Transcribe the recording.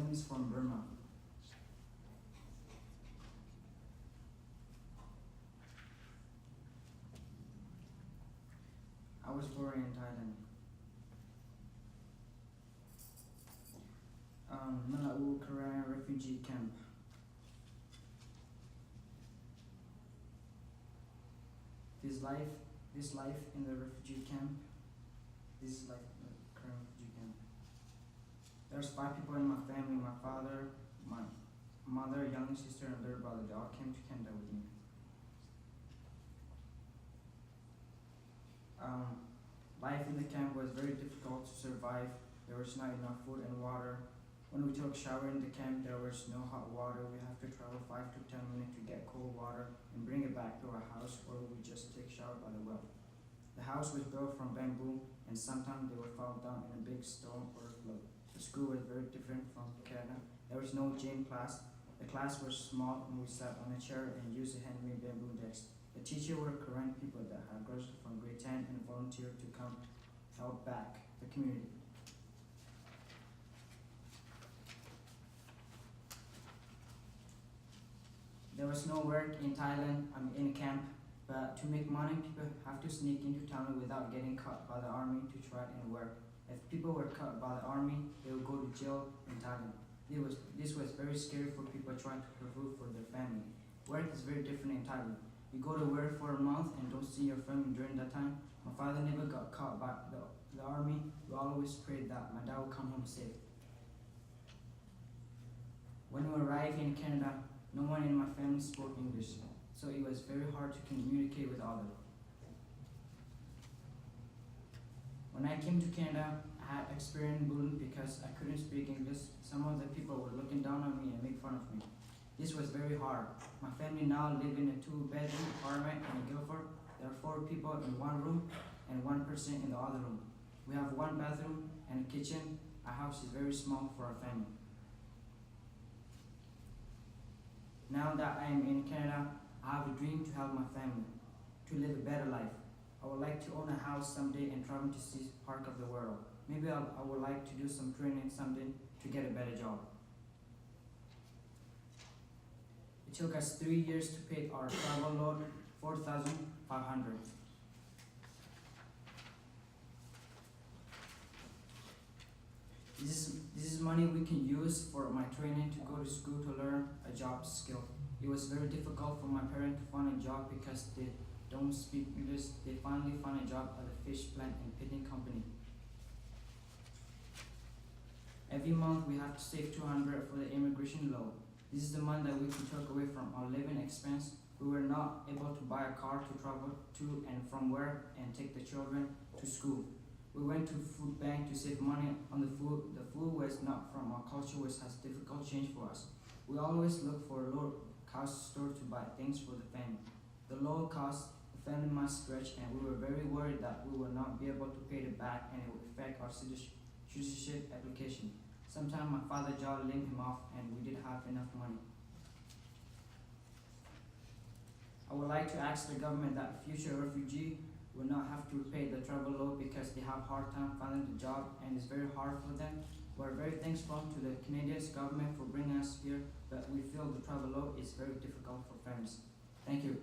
family is from Burma. I was born in Thailand. Malau Korean refugee camp. This life in the refugee camp. This is life in the current refugee camp. There's 5 people in my family: my father, my mother, younger sister, and little brother. They all came to Canada with me. Life in the camp was very difficult to survive. There was not enough food and water. When we took a shower in the camp, there was no hot water. We have to travel 5 to 10 minutes to get cold water and bring it back to our house, or we just take shower by the well. The house was built from bamboo, and sometimes they would fall down in a big storm or flood. The school was very different from Canada. There was no gym class. The class was small, and we sat on a chair and used a handmade bamboo desk. The teachers were Korean people that had graduated from grade 10 and volunteered to come help back the community. There was no work in Thailand, in camp, but to make money, people have to sneak into town without getting caught by the army to try and work. If people were caught by the army, they would go to jail in Thailand. This was very scary for people trying to provide for their family. Work is very different in Thailand. You go to work for a month and don't see your family during that time. My father never got caught by the army. We always prayed that my dad would come home safe. When we arrived in Canada, no one in my family spoke English, so it was very hard to communicate with others. When I came to Canada, I had experienced bullying because I couldn't speak English. Some of the people were looking down on me and make fun of me. This was very hard. My family now live in a 2-bedroom apartment in Guilford. There are 4 people in one room and 1 person in the other room. We have 1 bathroom and a kitchen. Our house is very small for our family. Now that I am in Canada, I have a dream to help my family, to live a better life. I would like to own a house someday and travel to see part of the world. Maybe I would like to do some training someday to get a better job. It took us 3 years to pay our travel loan, $4,500. This is money we can use for my training to go to school to learn a job skill. It was very difficult for my parents to find a job because they don't speak English. They finally found a job at a fish plant and picking company. Every month we have to save $200 for the immigration loan. This is the money that we took away from our living expense. We were not able to buy a car to travel to and from work and take the children to school. We went to food bank to save money on the food. The food was not from our culture, which has difficult change for us. We always look for a low cost store to buy things for the family. The low cost, the family must stretch, and we were very worried that we would not be able to pay it back and it would affect our citizenship application. Sometimes my father's job laid him off and we didn't have enough money. I would like to ask the government that future refugees will not have to pay the travel loan because they have a hard time finding the job and it's very hard for them. We're very thankful to the Canadian government for bringing us here, but we feel the travel loan is very difficult for families. Thank you.